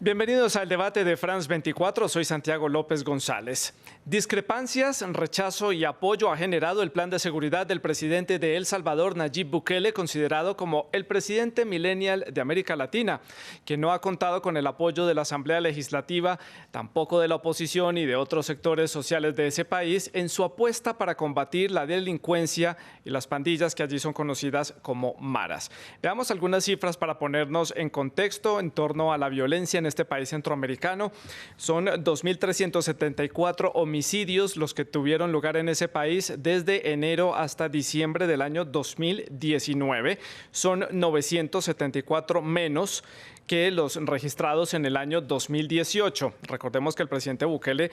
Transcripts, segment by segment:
Bienvenidos al debate de France 24, soy Santiago López González. Discrepancias, rechazo y apoyo ha generado el plan de seguridad del presidente de El Salvador, Nayib Bukele, considerado como el presidente millennial de América Latina, que no ha contado con el apoyo de la Asamblea Legislativa, tampoco de la oposición y de otros sectores sociales de ese país, en su apuesta para combatir la delincuencia y las pandillas que allí son conocidas como maras. Veamos algunas cifras para ponernos en contexto en torno a la violencia en este país centroamericano. Son 2.374 homicidios los que tuvieron lugar en ese país desde enero hasta diciembre del año 2019. Son 974 menos que los registrados en el año 2018. Recordemos que el presidente Bukele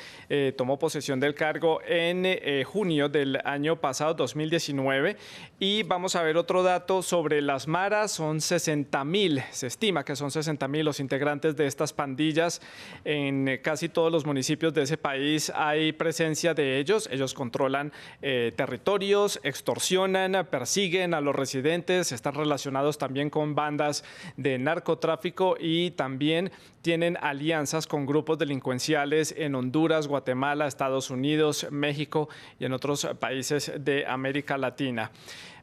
tomó posesión del cargo en junio del año pasado, 2019. Y vamos a ver otro dato sobre las maras. Son 60.000, se estima que son 60.000 los integrantes de estas pandillas. En casi todos los municipios de ese país hay presencia de ellos. Ellos controlan territorios, extorsionan, persiguen a los residentes, están relacionados también con bandas de narcotráfico y también tienen alianzas con grupos delincuenciales en Honduras, Guatemala, Estados Unidos, México y en otros países de América Latina.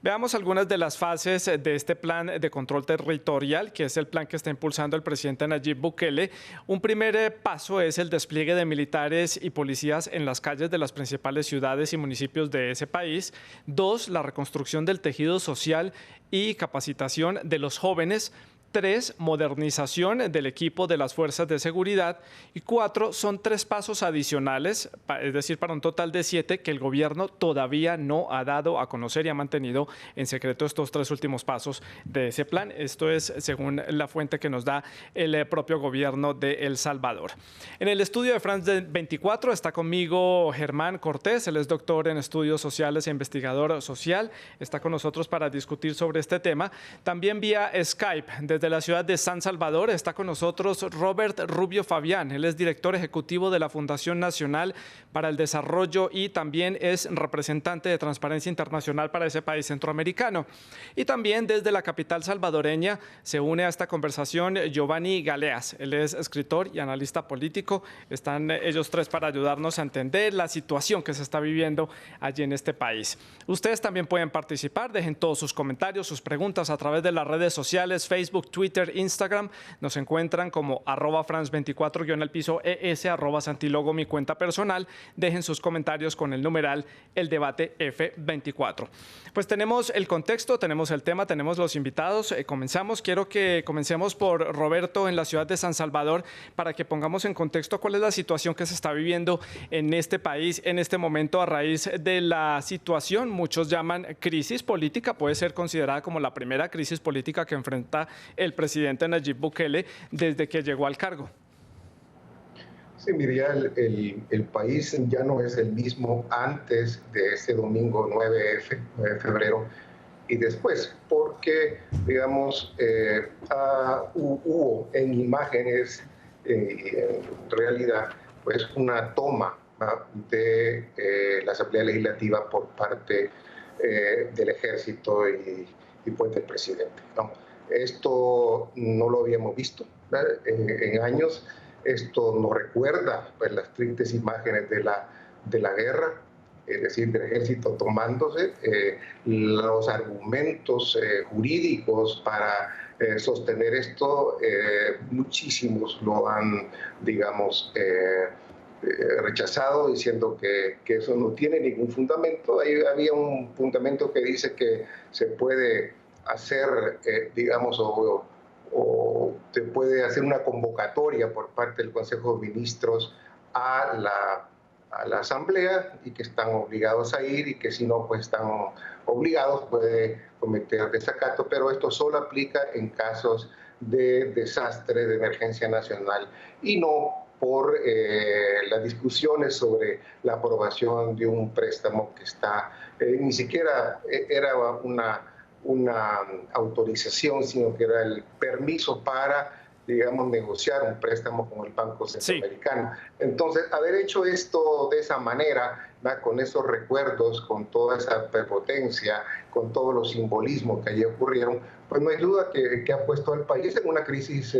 Veamos algunas de las fases de este plan de control territorial, que es el plan que está impulsando el presidente Nayib Bukele. Un primer paso es el despliegue de militares y policías en las calles de las principales ciudades y municipios de ese país. 2, la reconstrucción del tejido social y capacitación de los jóvenes. 3, modernización del equipo de las fuerzas de seguridad. Y 4, son 3 pasos adicionales, es decir, para un total de 7 que el gobierno todavía no ha dado a conocer y ha mantenido en secreto estos 3 últimos pasos de ese plan. Esto es según la fuente que nos da el propio gobierno de El Salvador. En el estudio de France 24 está conmigo Germán Cortés, él es doctor en estudios sociales e investigador social. Está con nosotros para discutir sobre este tema. También vía Skype, desde la ciudad de San Salvador, está con nosotros Robert Rubio Fabián. Él es director ejecutivo de la Fundación Nacional para el Desarrollo y también es representante de Transparencia Internacional para ese país centroamericano. Y también desde la capital salvadoreña se une a esta conversación Giovanni Galeas. Él es escritor y analista político. Están ellos 3 para ayudarnos a entender la situación que se está viviendo allí en este país. Ustedes también pueden participar. Dejen todos sus comentarios, sus preguntas a través de las redes sociales, Facebook, Twitter, Instagram. Nos encuentran como @France24_ES, @Santilogo, mi cuenta personal. Dejen sus comentarios con el numeral El Debate F24. Pues tenemos el contexto, tenemos el tema, tenemos los invitados. Comenzamos. Quiero que comencemos por Roberto en la ciudad de San Salvador para que pongamos en contexto cuál es la situación que se está viviendo en este país en este momento a raíz de la situación. Muchos llaman crisis política, puede ser considerada como la primera crisis política que enfrenta el presidente Nayib Bukele desde que llegó al cargo. Sí, Miriam, el país ya no es el mismo antes de ese domingo 9 de febrero y después, porque, digamos, hubo en imágenes, en realidad, pues una toma de la Asamblea Legislativa por parte del Ejército y pues del presidente, ¿no? Esto no lo habíamos visto en años. Esto nos recuerda pues, las tristes imágenes de la guerra, es decir, del ejército tomándose. Los argumentos jurídicos para sostener esto, muchísimos lo han, digamos, rechazado, diciendo que eso no tiene ningún fundamento. Ahí había un fundamento que dice que se puede hacer, digamos, o se puede hacer una convocatoria por parte del Consejo de Ministros a la Asamblea y que están obligados a ir y que si no pues están obligados puede cometer desacato, pero esto solo aplica en casos de desastre, de emergencia nacional y no por las discusiones sobre la aprobación de un préstamo que está, ni siquiera era una autorización, sino que era el permiso para, digamos, negociar un préstamo con el Banco Centroamericano. Entonces, haber hecho esto de esa manera, ¿verdad?, con esos recuerdos, con toda esa prepotencia, con todos los simbolismos que allí ocurrieron, pues no hay duda que ha puesto al país en una crisis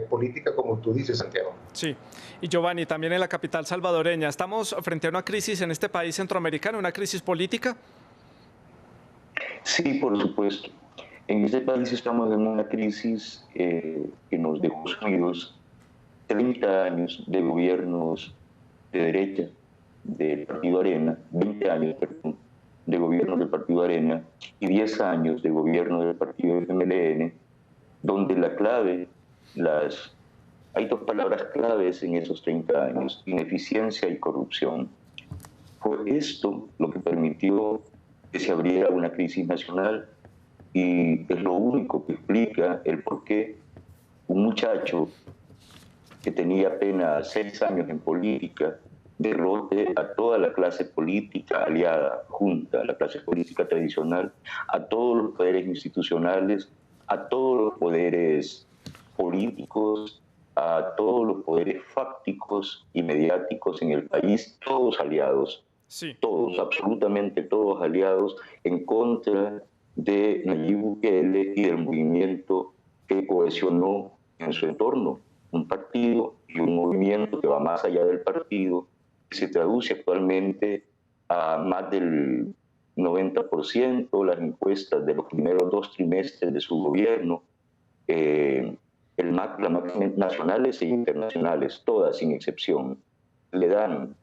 política, como tú dices, Santiago. Sí, y Giovanni, también en la capital salvadoreña, ¿estamos frente a una crisis en este país centroamericano, una crisis política? Sí, por supuesto. En este país estamos en una crisis que nos dejó sumidos 30 años de gobiernos de derecha del Partido Arena, 20 años, perdón, de gobierno del Partido Arena y 10 años de gobierno del Partido FMLN, donde la clave, hay dos palabras claves en esos 30 años, ineficiencia y corrupción. Fue esto lo que permitió que se abriera una crisis nacional y es lo único que explica el por qué un muchacho que tenía apenas 6 años en política derrote a toda la clase política aliada, junta, a la clase política tradicional, a todos los poderes institucionales, a todos los poderes políticos, a todos los poderes fácticos y mediáticos en el país, todos aliados, sí, todos, absolutamente todos aliados en contra de Nayib Bukele y del movimiento que cohesionó en su entorno, un partido y un movimiento que va más allá del partido, que se traduce actualmente a más del 90%, las encuestas de los primeros 2 trimestres de su gobierno, las máquinas nacionales e internacionales, todas sin excepción, le dan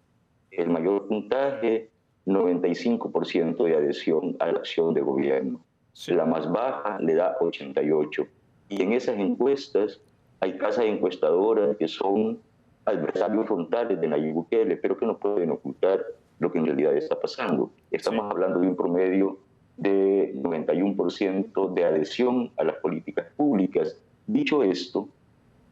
el mayor puntaje, 95% de adhesión a la acción de gobierno. Sí. La más baja le da 88%. Y en esas encuestas hay casas encuestadoras que son adversarios frontales de Nayib Bukele, pero que no pueden ocultar lo que en realidad está pasando. Estamos hablando de un promedio de 91% de adhesión a las políticas públicas. Dicho esto,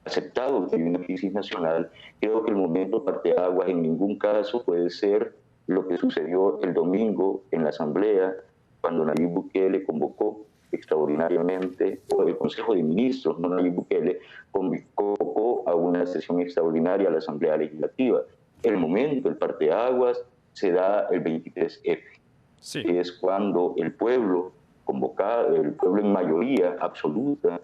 aceptado que hay una crisis nacional, creo que el momento parteaguas en ningún caso puede ser lo que sucedió el domingo en la Asamblea, cuando Nayib Bukele convocó extraordinariamente, o el Consejo de Ministros, no Nayib Bukele, convocó a una sesión extraordinaria a la Asamblea Legislativa. El momento, el parteaguas, se da el 23F, sí, que es cuando el pueblo convocado, el pueblo en mayoría absoluta,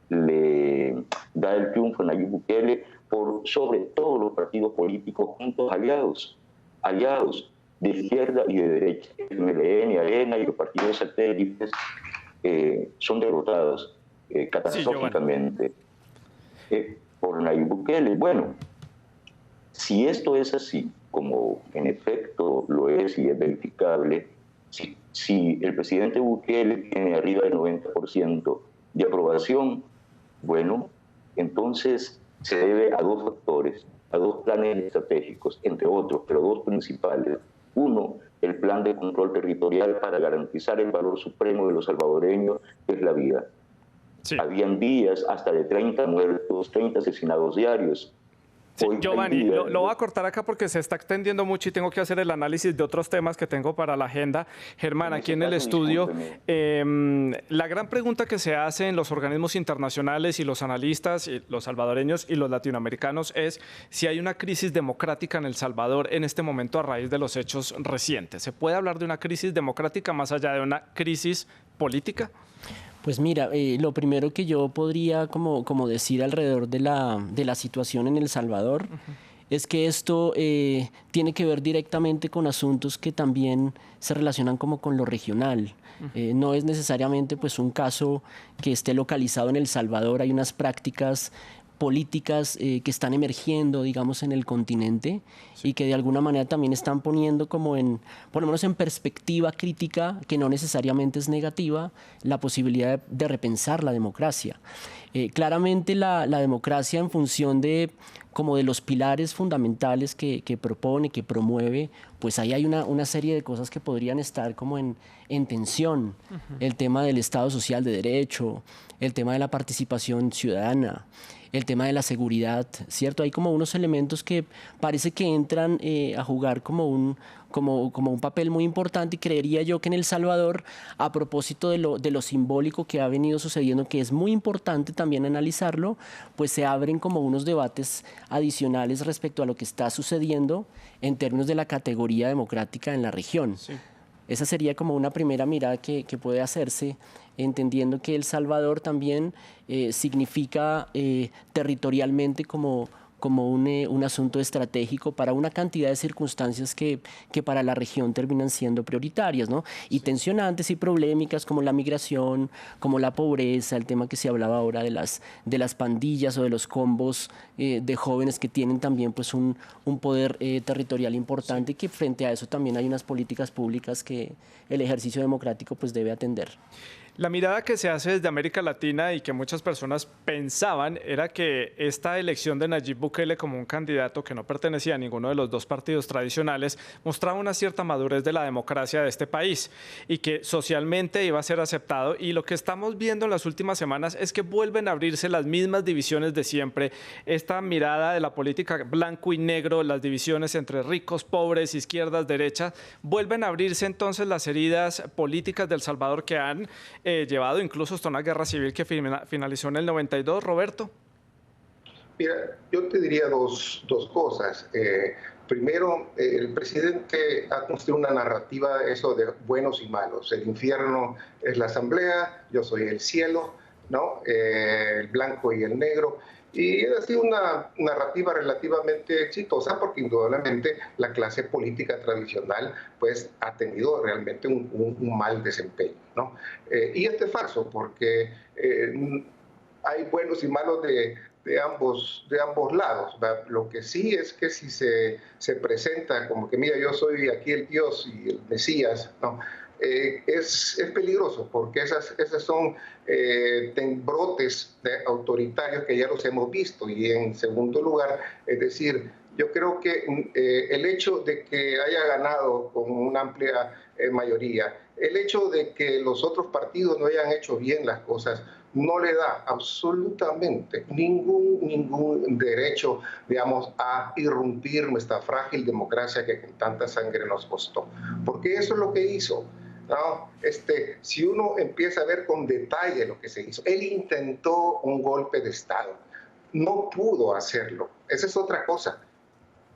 le da el triunfo a Nayib Bukele por sobre todos los partidos políticos juntos aliados de izquierda y de derecha. El MLN, Arena y los partidos satélites son derrotados catastróficamente por Nayib Bukele. Bueno, si esto es así, como en efecto lo es y es verificable, si el presidente Bukele tiene arriba del 90% de aprobación, bueno, entonces se debe a 2 factores, a 2 planes estratégicos, entre otros, pero 2 principales. Uno, el plan de control territorial para garantizar el valor supremo de los salvadoreños, que es la vida. Sí. Habían días hasta de 30 muertos, 30 asesinados diarios. Sí, Giovanni, lo voy a cortar acá porque se está extendiendo mucho y tengo que hacer el análisis de otros temas que tengo para la agenda. Germán, aquí en el estudio, la gran pregunta que se hace en los organismos internacionales y los analistas, y los salvadoreños y los latinoamericanos, es si hay una crisis democrática en El Salvador en este momento a raíz de los hechos recientes. ¿Se puede hablar de una crisis democrática más allá de una crisis política? Pues mira, lo primero que yo podría como decir alrededor de la situación en El Salvador es que esto tiene que ver directamente con asuntos que también se relacionan como con lo regional. No es necesariamente pues un caso que esté localizado en El Salvador. Hay unas prácticas políticas que están emergiendo, digamos, en el continente, sí, y que de alguna manera también están poniendo como por lo menos en perspectiva crítica, que no necesariamente es negativa, la posibilidad de repensar la democracia. Claramente la democracia, en función de los pilares fundamentales que propone, que promueve, pues ahí hay una serie de cosas que podrían estar como en tensión. El tema del Estado Social de Derecho, el tema de la participación ciudadana, el tema de la seguridad, ¿cierto? Hay como unos elementos que parece que entran a jugar como un papel muy importante, y creería yo que en El Salvador, a propósito de lo simbólico que ha venido sucediendo, que es muy importante también analizarlo, pues se abren como unos debates adicionales respecto a lo que está sucediendo en términos de la categoría democrática en la región. Sí. Esa sería como una primera mirada que puede hacerse, entendiendo que El Salvador también significa territorialmente como un asunto estratégico para una cantidad de circunstancias que para la región terminan siendo prioritarias, ¿no? Y tensionantes y problemáticas, como la migración, como la pobreza, el tema que se hablaba ahora de las pandillas o de los combos de jóvenes que tienen también pues un poder territorial importante, y que frente a eso también hay unas políticas públicas que el ejercicio democrático pues debe atender. La mirada que se hace desde América Latina y que muchas personas pensaban era que esta elección de Nayib Bukele como un candidato que no pertenecía a ninguno de los dos partidos tradicionales mostraba una cierta madurez de la democracia de este país y que socialmente iba a ser aceptado. Y lo que estamos viendo en las últimas semanas es que vuelven a abrirse las mismas divisiones de siempre. Esta mirada de la política blanco y negro, las divisiones entre ricos, pobres, izquierdas, derechas, vuelven a abrirse entonces las heridas políticas de El Salvador que han llevado incluso hasta una guerra civil que finalizó en el 92, Roberto. Mira, yo te diría dos cosas. Primero, el presidente ha construido una narrativa eso de buenos y malos. El infierno es la asamblea, yo soy el cielo, ¿no? El blanco y el negro. Y ha sido una narrativa relativamente exitosa porque indudablemente la clase política tradicional pues ha tenido realmente un mal desempeño, ¿no? Y este es falso porque hay buenos y malos de ambos lados, ¿verdad? Lo que sí es que si se presenta como que mira, yo soy aquí el Dios y el Mesías, ¿no? Es peligroso porque esas son brotes autoritarios que ya los hemos visto. Y en segundo lugar, es decir, yo creo que el hecho de que haya ganado con una amplia mayoría, el hecho de que los otros partidos no hayan hecho bien las cosas, no le da absolutamente ningún derecho, digamos, a irrumpir nuestra frágil democracia que con tanta sangre nos costó. Porque eso es lo que hizo. ¿No? Si uno empieza a ver con detalle lo que se hizo, él intentó un golpe de Estado, no pudo hacerlo, esa es otra cosa,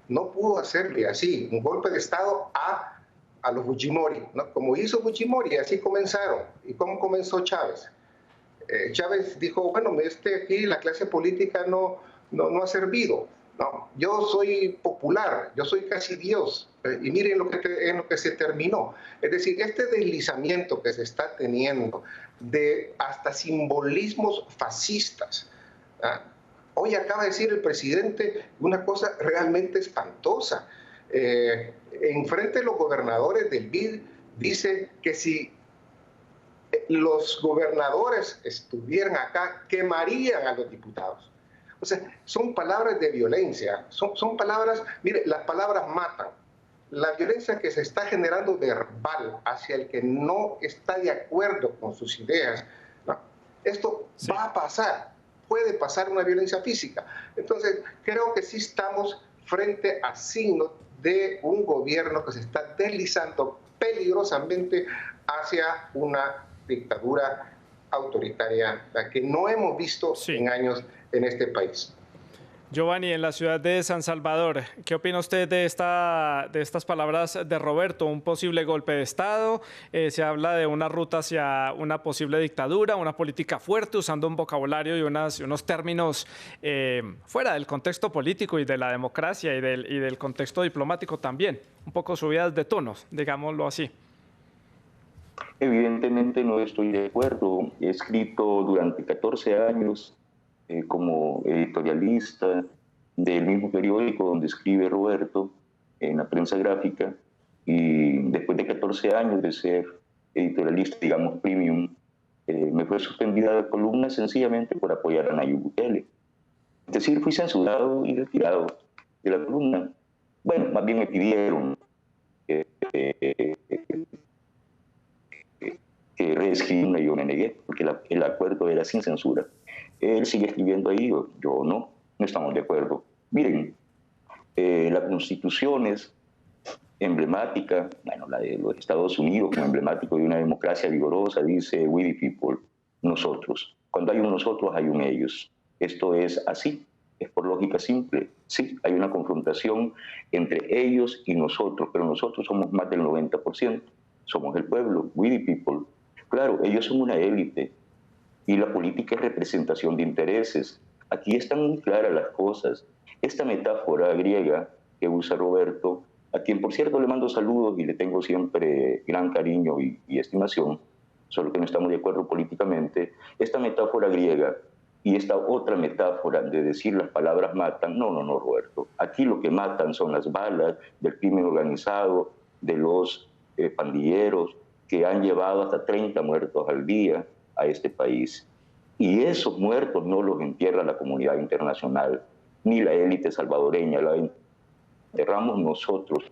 no pudo hacerle así, un golpe de Estado a los Fujimori, ¿no? Como hizo Fujimori, así comenzaron. ¿Y cómo comenzó Chávez? Chávez dijo, bueno, aquí la clase política no ha servido. No, yo soy popular, yo soy casi Dios, y miren en lo que se terminó. Es decir, este deslizamiento que se está teniendo de hasta simbolismos fascistas. Hoy acaba de decir el presidente una cosa realmente espantosa. Enfrente de los gobernadores del BID dice que si los gobernadores estuvieran acá, quemarían a los diputados. O sea, son palabras de violencia, son palabras, mire, las palabras matan. La violencia que se está generando verbal hacia el que no está de acuerdo con sus ideas, ¿no? Esto sí va a pasar, puede pasar una violencia física. Entonces, creo que sí estamos frente a signos de un gobierno que se está deslizando peligrosamente hacia una dictadura autoritaria, la que no hemos visto en años en este país. Giovanni, en la ciudad de San Salvador, ¿qué opina usted de estas palabras de Roberto? Un posible golpe de Estado, se habla de una ruta hacia una posible dictadura, una política fuerte, usando un vocabulario y unos términos fuera del contexto político y de la democracia y del contexto diplomático también. Un poco subidas de tonos, digámoslo así. Evidentemente no estoy de acuerdo. He escrito durante 14 años como editorialista del mismo periódico donde escribe Roberto, en la prensa gráfica, y después de 14 años de ser editorialista, digamos, premium, me fue suspendida la columna sencillamente por apoyar a Nayib Bukele. Es decir, fui censurado y retirado de la columna. Bueno, más bien me pidieron que reescribirla y yo me negué, porque el acuerdo era sin censura. Él sigue escribiendo ahí, yo no estamos de acuerdo. Miren, la Constitución es emblemática, bueno, la de los Estados Unidos como emblemático de una democracia vigorosa, dice "we the people", nosotros. Cuando hay un nosotros, hay un ellos. Esto es así, es por lógica simple. Sí, hay una confrontación entre ellos y nosotros, pero nosotros somos más del 90%, somos el pueblo, "we the people". Claro, ellos son una élite y la política es representación de intereses. Aquí están muy claras las cosas. Esta metáfora griega que usa Roberto, a quien por cierto le mando saludos y le tengo siempre gran cariño y estimación, solo que no estamos de acuerdo políticamente, esta metáfora griega y esta otra metáfora de decir las palabras matan, no, Roberto. Aquí lo que matan son las balas del crimen organizado, de los pandilleros que han llevado hasta 30 muertos al día a este país. Y esos muertos no los entierra la comunidad internacional, ni la élite salvadoreña, la enterramos nosotros,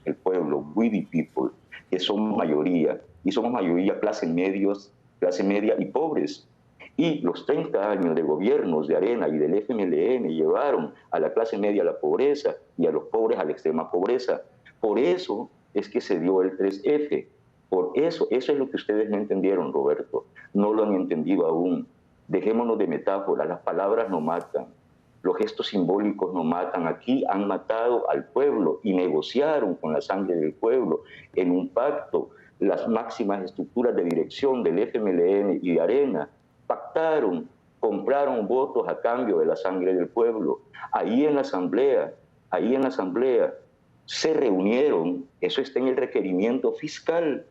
el pueblo, "we the people", que somos mayoría, y somos mayoría clase media y pobres. Y los 30 años de gobiernos de Arena y del FMLN llevaron a la clase media a la pobreza y a los pobres a la extrema pobreza. Por eso es que se dio el 3F. Por eso es lo que ustedes no entendieron, Roberto. No lo han entendido aún. Dejémonos de metáforas, las palabras no matan. Los gestos simbólicos no matan. Aquí han matado al pueblo y negociaron con la sangre del pueblo en un pacto. Las máximas estructuras de dirección del FMLN y de Arena pactaron, compraron votos a cambio de la sangre del pueblo. Ahí en la asamblea se reunieron, eso está en el requerimiento fiscal.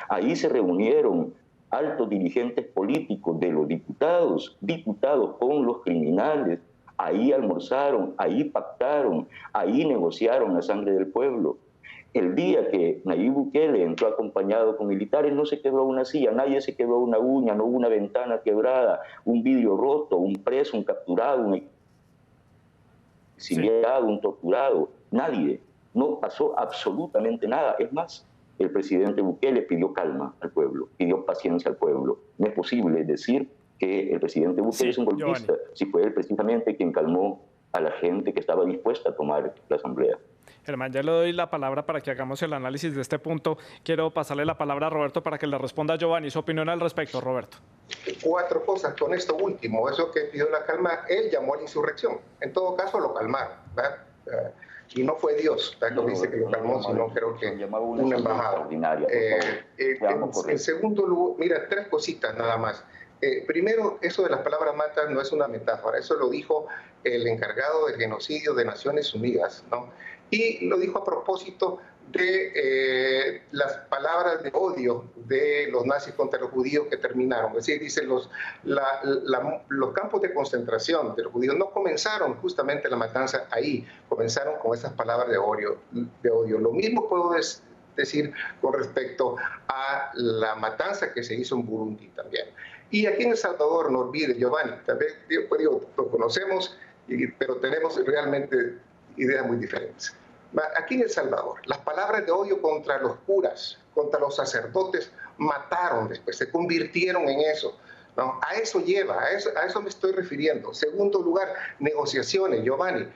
Ahí se reunieron altos dirigentes políticos de los diputados con los criminales, ahí almorzaron, ahí pactaron, ahí negociaron la sangre del pueblo. El día que Nayib Bukele entró acompañado con militares, no se quebró una silla, nadie se quebró una uña, no hubo una ventana quebrada, un vidrio roto, un preso, un capturado, un exiliado, un torturado, nadie. No pasó absolutamente nada. Es más, el presidente Bukele pidió calma al pueblo, pidió paciencia al pueblo. No es posible decir que el presidente Bukele es un golpista, si fue él precisamente quien calmó a la gente que estaba dispuesta a tomar la asamblea. Germán, ya le doy la palabra para que hagamos el análisis de este punto. Quiero pasarle la palabra a Roberto para que le responda a Giovanni. Su opinión al respecto, Roberto. 4 cosas con esto último. Eso que pidió la calma, él llamó a la insurrección. En todo caso, lo calmaron, ¿verdad? Y no fue Dios, ¿verdad? No dice que lo calmó, sino creo que una embajada. En segundo lugar, mira, 3 cositas nada más. Primero, eso de las palabras matas no es una metáfora. Eso lo dijo el encargado del genocidio de Naciones Unidas, ¿no? Y lo dijo a propósito de las palabras de odio de los nazis contra los judíos que terminaron. Es decir, dice, los campos de concentración de los judíos no comenzaron justamente la matanza ahí, comenzaron con esas palabras de odio. Lo mismo puedo decir con respecto a la matanza que se hizo en Burundi también. Y aquí en El Salvador, no olvide, Giovanni, también lo conocemos, pero tenemos realmente ideas muy diferentes. Aquí en El Salvador, las palabras de odio contra los curas, contra los sacerdotes, mataron después, se convirtieron en eso, ¿no? A eso lleva, a eso me estoy refiriendo. Segundo lugar, negociaciones, Giovanni.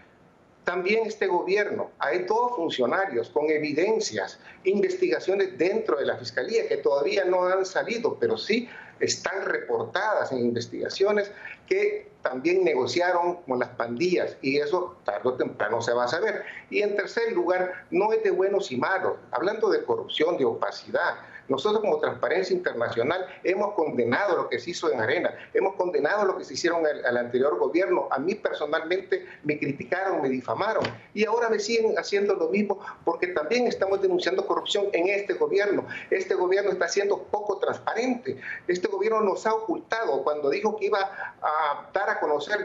También este gobierno, hay 2 funcionarios con evidencias, investigaciones dentro de la Fiscalía que todavía no han salido, pero sí están reportadas en investigaciones que también negociaron con las pandillas y eso tarde o temprano se va a saber. Y en tercer lugar, no es de buenos y malos. Hablando de corrupción, de opacidad, nosotros como Transparencia Internacional hemos condenado lo que se hizo en Arena, hemos condenado lo que se hicieron al anterior gobierno. A mí personalmente me criticaron, me difamaron y ahora me siguen haciendo lo mismo porque también estamos denunciando corrupción en este gobierno. Este gobierno está siendo poco transparente. Este gobierno nos ha ocultado cuando dijo que iba a dar a conocer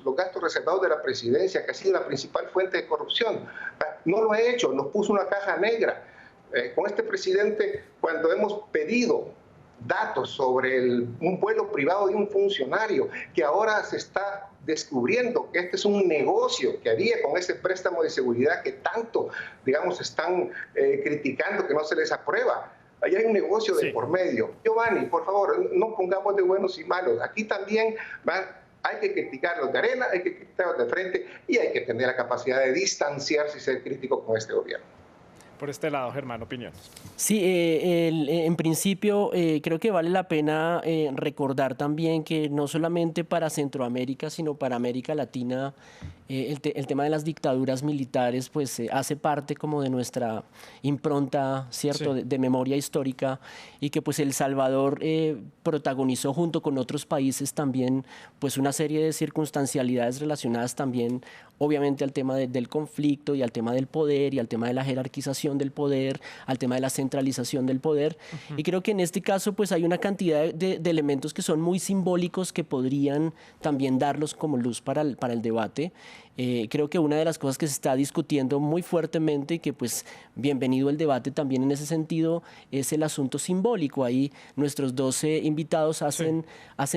los gastos reservados de la presidencia, que ha sido la principal fuente de corrupción. No lo ha hecho, nos puso una caja negra. Con este presidente, cuando hemos pedido datos sobre un vuelo privado de un funcionario, que ahora se está descubriendo que este es un negocio que había con ese préstamo de seguridad que tanto, digamos, están criticando que no se les aprueba. Ahí hay un negocio de por medio. Giovanni, por favor, no pongamos de buenos y malos. Aquí también hay que criticar los de arena, hay que criticar los de frente y hay que tener la capacidad de distanciarse y ser crítico con este gobierno. Por este lado, Germán, opiniones. Sí, en principio creo que vale la pena recordar también que no solamente para Centroamérica, sino para América Latina, el tema de las dictaduras militares pues hace parte como de nuestra impronta, ¿cierto?, Sí. de memoria histórica, y que pues El Salvador protagonizó junto con otros países también pues una serie de circunstancialidades relacionadas también obviamente al tema del conflicto y al tema del poder y al tema de la jerarquización del poder, al tema de la centralización del poder. Y creo que en este caso pues hay una cantidad de elementos que son muy simbólicos que podrían también darlos como luz para el debate. Creo que una de las cosas que se está discutiendo muy fuertemente y que pues bienvenido el debate también en ese sentido es el asunto simbólico. Ahí nuestros 12 invitados hacen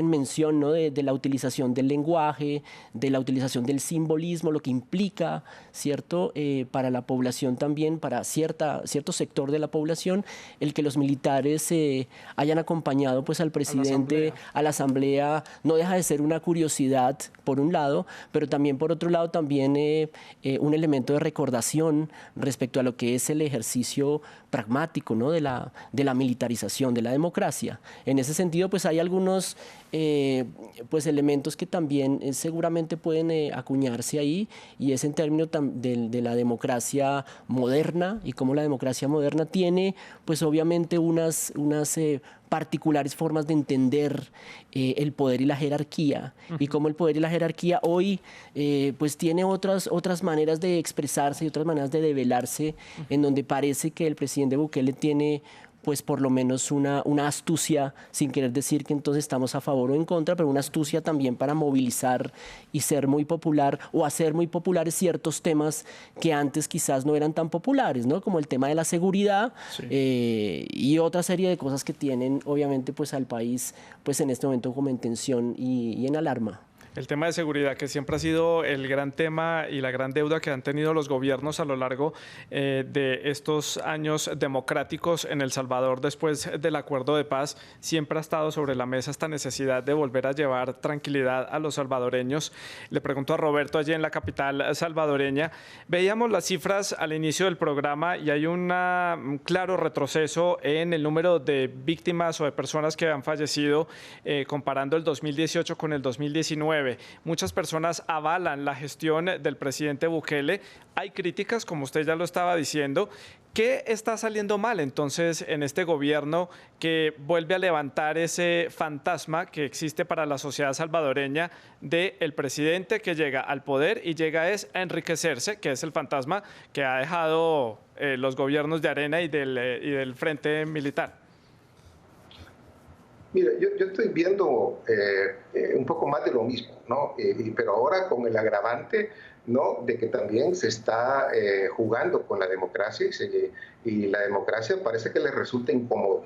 mención, ¿no?, de la utilización del lenguaje, de la utilización del simbolismo, lo que implica, ¿cierto?, para la población también, para cierto sector de la población, el que los militares hayan acompañado pues al presidente a la asamblea no deja de ser una curiosidad por un lado, pero también por otro lado también un elemento de recordación respecto a lo que es el ejercicio pragmático, ¿no?, de la militarización de la democracia. En ese sentido pues hay algunos pues elementos que también seguramente pueden acuñarse ahí, y es en términos de la democracia moderna y cómo la democracia moderna tiene pues obviamente unas particulares formas de entender el poder y la jerarquía, y cómo el poder y la jerarquía hoy pues tiene otras maneras de expresarse y otras maneras de develarse, en donde parece que el presidente Bukele tiene pues por lo menos una astucia, sin querer decir que entonces estamos a favor o en contra, pero una astucia también para movilizar y ser muy popular o hacer muy populares ciertos temas que antes quizás no eran tan populares, ¿no?, como el tema de la seguridad, y otra serie de cosas que tienen obviamente pues al país pues en este momento como en tensión y en alarma. El tema de seguridad, que siempre ha sido el gran tema y la gran deuda que han tenido los gobiernos a lo largo de estos años democráticos en El Salvador después del acuerdo de paz, siempre ha estado sobre la mesa esta necesidad de volver a llevar tranquilidad a los salvadoreños. Le pregunto a Roberto, allí en la capital salvadoreña, veíamos las cifras al inicio del programa y hay un claro retroceso en el número de víctimas o de personas que han fallecido comparando el 2018 con el 2019. Muchas personas avalan la gestión del presidente Bukele. Hay críticas, como usted ya lo estaba diciendo. ¿Qué está saliendo mal entonces en este gobierno que vuelve a levantar ese fantasma que existe para la sociedad salvadoreña del presidente que llega al poder y llega a enriquecerse, que es el fantasma que ha dejado los gobiernos de arena y del frente militar? Mira, yo estoy viendo un poco más de lo mismo, ¿no? Pero ahora con el agravante, ¿no?, de que también se está jugando con la democracia y la democracia parece que le resulta incómoda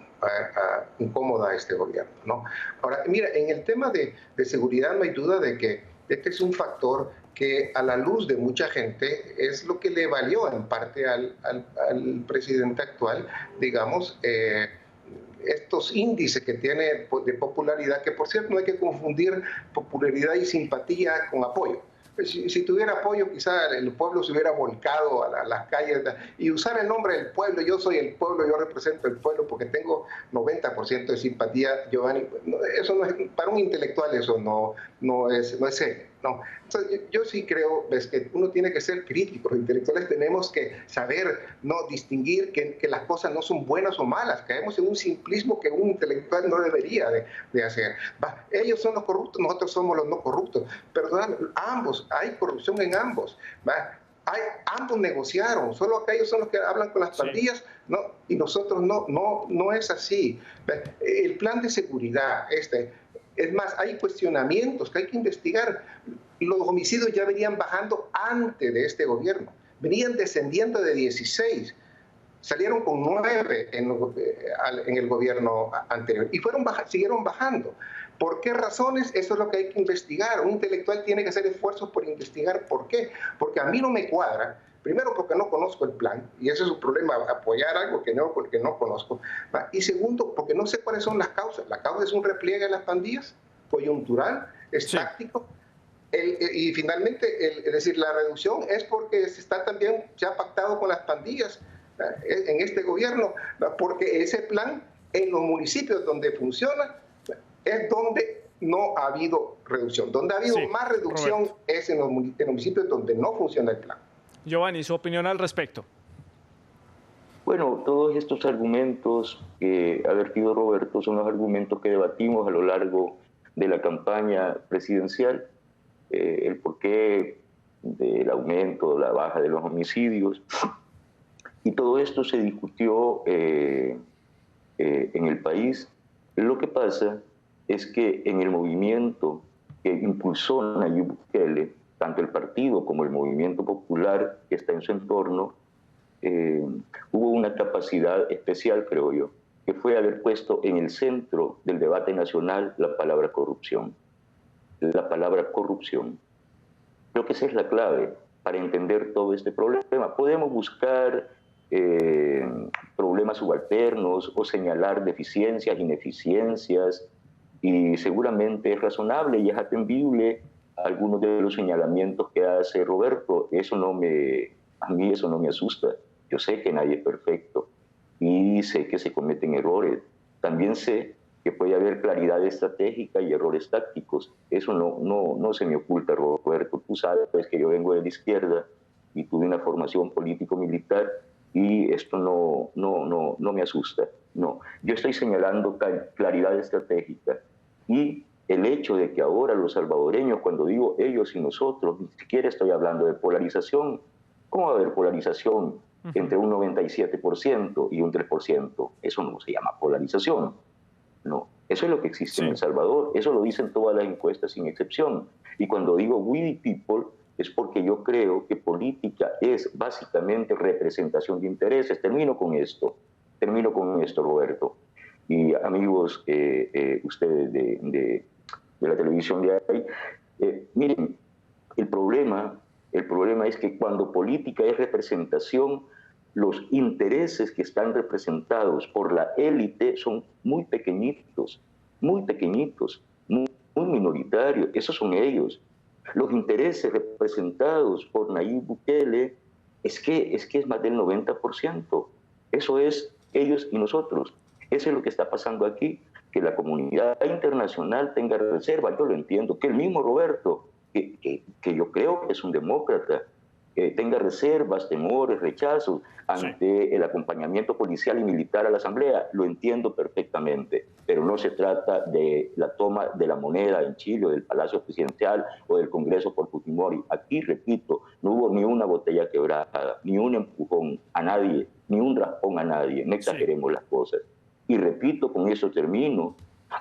a este gobierno, ¿no? Ahora, mira, en el tema de seguridad no hay duda de que este es un factor que a la luz de mucha gente es lo que le valió en parte al presidente actual, digamos, estos índices que tiene de popularidad, que por cierto no hay que confundir popularidad y simpatía con apoyo. Si tuviera apoyo, quizá el pueblo se hubiera volcado a las calles y usar el nombre del pueblo. Yo soy el pueblo, yo represento el pueblo porque tengo 90% de simpatía, Giovanni. Eso no es, para un intelectual eso no es serio, ¿no? Entonces, yo sí creo que uno tiene que ser crítico. Los intelectuales tenemos que saber, ¿no?, distinguir que las cosas no son buenas o malas. Caemos en un simplismo que un intelectual no debería de hacer. Ellos son los corruptos, nosotros somos los no corruptos. Perdón, ambos, hay corrupción en ambos. Ambos negociaron, solo aquellos son los que hablan con las pandillas, ¿no?, y nosotros no es así. El plan de seguridad, es más, hay cuestionamientos que hay que investigar. Los homicidios ya venían bajando antes de este gobierno, venían descendiendo de 16, salieron con 9 en el gobierno anterior y siguieron bajando. ¿Por qué razones? Eso es lo que hay que investigar. Un intelectual tiene que hacer esfuerzos por investigar por qué. Porque a mí no me cuadra Primero porque no conozco el plan, y ese es un problema, apoyar algo que no conozco. Y segundo, porque no sé cuáles son las causas. La causa es un repliegue de las pandillas, coyuntural, es táctico. Y finalmente, es decir, la reducción es porque se está también ya pactado con las pandillas en este gobierno, porque ese plan en los municipios donde funciona es donde no ha habido reducción. Donde ha habido más reducción, Roberto, es en los municipios donde no funciona el plan. Giovanni, ¿su opinión al respecto? Bueno, todos estos argumentos que ha vertido Roberto son los argumentos que debatimos a lo largo de la campaña presidencial. El porqué del aumento, la baja de los homicidios. Y todo esto se discutió en el país. Lo que pasa es que en el movimiento que impulsó Nayib Bukele, tanto el partido como el movimiento popular que está en su entorno, hubo una capacidad especial, creo yo, que fue haber puesto en el centro del debate nacional la palabra corrupción. La palabra corrupción. Creo que esa es la clave para entender todo este problema. Podemos buscar problemas subalternos o señalar deficiencias, ineficiencias, y seguramente es razonable y es atendible algunos de los señalamientos que hace Roberto. A mí eso no me asusta. Yo sé que nadie es perfecto y sé que se cometen errores. También sé que puede haber claridad estratégica y errores tácticos. Eso no se me oculta, Roberto. Tú sabes que yo vengo de la izquierda y tuve una formación político-militar y esto no me asusta. No, yo estoy señalando claridad estratégica y el hecho de que ahora los salvadoreños, cuando digo ellos y nosotros, ni siquiera estoy hablando de polarización. ¿Cómo va a haber polarización entre un 97% y un 3%? Eso no se llama polarización. No, eso es lo que existe en El Salvador. Eso lo dicen todas las encuestas sin excepción. Y cuando digo we the people, es porque yo creo que política es básicamente representación de intereses. Termino con esto, Roberto. Y amigos, ustedes de la televisión de ahí, miren, el problema es que cuando política es representación, los intereses que están representados por la élite son muy pequeñitos, muy minoritarios. Esos son ellos. Los intereses representados por Nayib Bukele es que es más del 90%. Eso es ellos y nosotros. Eso es lo que está pasando aquí. Que la comunidad internacional tenga reserva, yo lo entiendo. Que el mismo Roberto, que yo creo que es un demócrata, tenga reservas, temores, rechazos ante el acompañamiento policial y militar a la Asamblea, lo entiendo perfectamente, pero no se trata de la toma de la moneda en Chile, o del Palacio Presidencial o del Congreso por Fujimori. Aquí, repito, no hubo ni una botella quebrada, ni un empujón a nadie, ni un raspón a nadie, no exageremos las cosas. Y repito, con eso termino,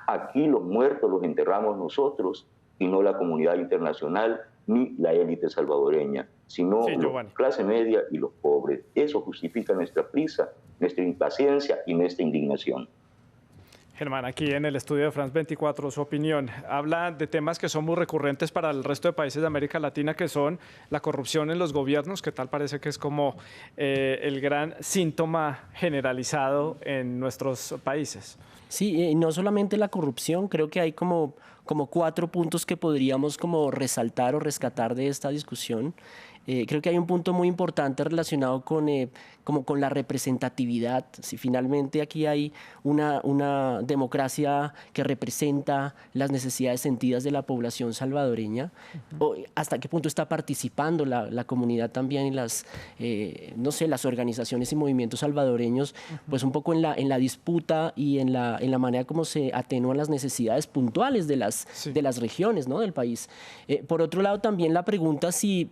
aquí los muertos los enterramos nosotros y no la comunidad internacional ni la élite salvadoreña, sino la clase media y los pobres. Eso justifica nuestra prisa, nuestra impaciencia y nuestra indignación. Germán, aquí en el estudio de France 24, su opinión. Habla de temas que son muy recurrentes para el resto de países de América Latina, que son la corrupción en los gobiernos, que tal parece que es como el gran síntoma generalizado en nuestros países. Sí, no solamente la corrupción, creo que hay como 4 puntos que podríamos como resaltar o rescatar de esta discusión. Creo que hay un punto muy importante relacionado con la representatividad. Si finalmente aquí hay una democracia que representa las necesidades sentidas de la población salvadoreña, hasta qué punto está participando la comunidad también y las organizaciones y movimientos salvadoreños, pues un poco en la disputa y en la manera como se atenúan las necesidades puntuales de las regiones, ¿no?, del país. Por otro lado, también la pregunta si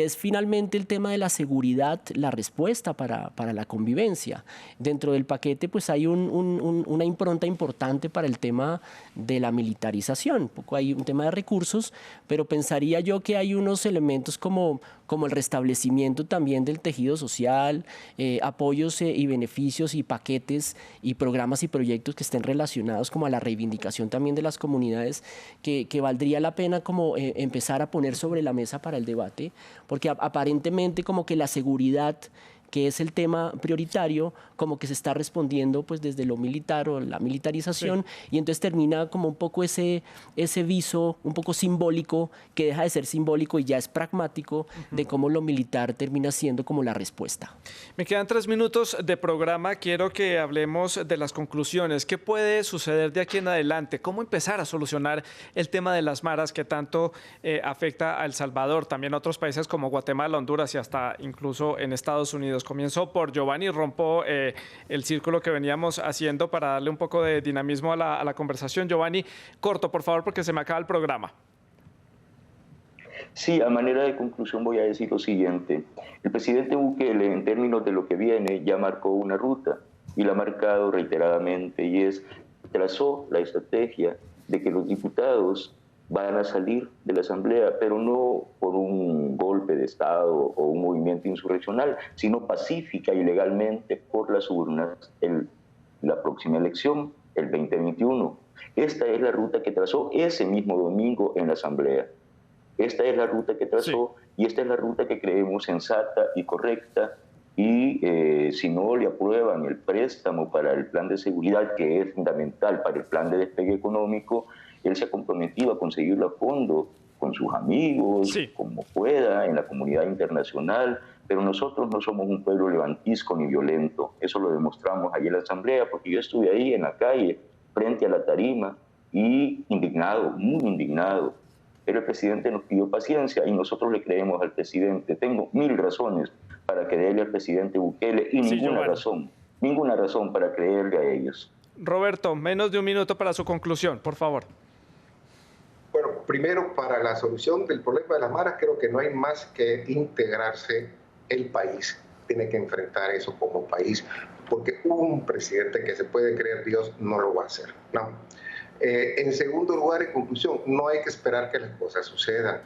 es finalmente el tema de la seguridad la respuesta para la convivencia. Dentro del paquete pues hay una impronta importante para el tema de la militarización. Un poco hay un tema de recursos, pero pensaría yo que hay unos elementos como el restablecimiento también del tejido social, apoyos y beneficios y paquetes y programas y proyectos que estén relacionados como a la reivindicación también de las comunidades que valdría la pena como empezar a poner sobre la mesa para el debate, porque porque aparentemente como que la seguridad, que es el tema prioritario, como que se está respondiendo pues desde lo militar o la militarización, sí. Y entonces termina como un poco ese viso un poco simbólico, que deja de ser simbólico y ya es pragmático, de cómo lo militar termina siendo como la respuesta. Me quedan 3 minutos de programa, quiero que hablemos de las conclusiones. ¿Qué puede suceder de aquí en adelante? ¿Cómo empezar a solucionar el tema de las maras que tanto afecta a El Salvador, también a otros países como Guatemala, Honduras y hasta incluso en Estados Unidos? Comienzo por Giovanni, rompo el círculo que veníamos haciendo para darle un poco de dinamismo a la conversación. Giovanni, corto, por favor, porque se me acaba el programa. Sí, a manera de conclusión voy a decir lo siguiente. El presidente Bukele, en términos de lo que viene, ya marcó una ruta y la ha marcado reiteradamente, y trazó la estrategia de que los diputados van a salir de la Asamblea, pero no por un golpe de Estado o un movimiento insurreccional, sino pacífica y legalmente por las urnas en la próxima elección, el 2021. Esta es la ruta que trazó ese mismo domingo en la Asamblea. Esta es la ruta que trazó, sí. Y esta es la ruta que creemos sensata y correcta, y si no le aprueban el préstamo para el plan de seguridad, que es fundamental para el plan de despegue económico, él se ha comprometido a conseguirlo a fondo con sus amigos, sí, como pueda, en la comunidad internacional, pero nosotros no somos un pueblo levantisco ni violento. Eso lo demostramos allí en la Asamblea, porque yo estuve ahí en la calle, frente a la tarima, y indignado, muy indignado. Pero el presidente nos pidió paciencia y nosotros le creemos al presidente. Tengo 1000 razones para creerle al presidente Bukele y sí, ninguna razón para creerle a ellos. Roberto, menos de 1 minuto para su conclusión, por favor. Bueno, primero, para la solución del problema de las maras, creo que no hay más que integrarse el país. Tiene que enfrentar eso como país, porque un presidente que se puede creer Dios no lo va a hacer, ¿no? En segundo lugar, en conclusión, no hay que esperar que las cosas sucedan.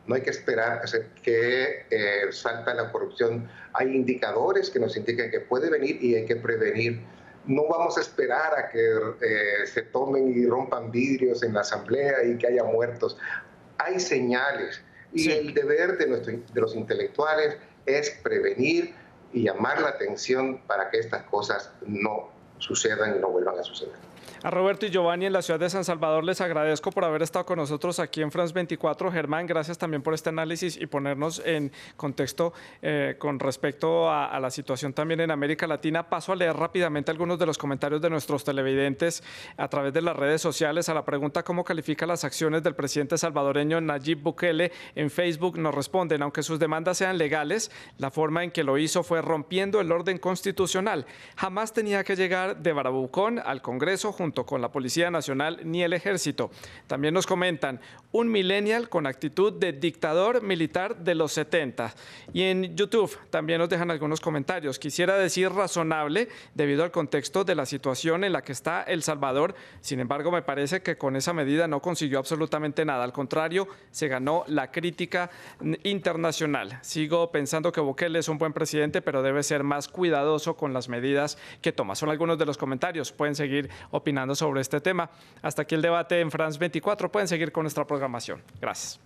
No hay que esperar que salta la corrupción. Hay indicadores que nos indican que puede venir y hay que prevenir. No vamos a esperar a que se tomen y rompan vidrios en la Asamblea y que haya muertos. Hay señales. Y sí, el deber de los intelectuales es prevenir y llamar la atención para que estas cosas no sucedan y no vuelvan a suceder. A Roberto y Giovanni en la ciudad de San Salvador les agradezco por haber estado con nosotros aquí en France 24. Germán, gracias también por este análisis y ponernos en contexto con respecto a la situación también en América Latina. Paso a leer rápidamente algunos de los comentarios de nuestros televidentes a través de las redes sociales. A la pregunta ¿cómo califica las acciones del presidente salvadoreño Nayib Bukele? En Facebook nos responden, aunque sus demandas sean legales, la forma en que lo hizo fue rompiendo el orden constitucional. Jamás tenía que llegar de Barabucón al Congreso junto con la Policía Nacional ni el Ejército. También nos comentan, un millennial con actitud de dictador militar de los 70. Y en YouTube también nos dejan algunos comentarios. Quisiera decir razonable debido al contexto de la situación en la que está El Salvador. Sin embargo, me parece que con esa medida no consiguió absolutamente nada. Al contrario, se ganó la crítica internacional. Sigo pensando que Bukele es un buen presidente, pero debe ser más cuidadoso con las medidas que toma. Son algunos de los comentarios. Pueden seguir opinando sobre este tema. Hasta aquí el debate en France 24. Pueden seguir con nuestra programación. Gracias.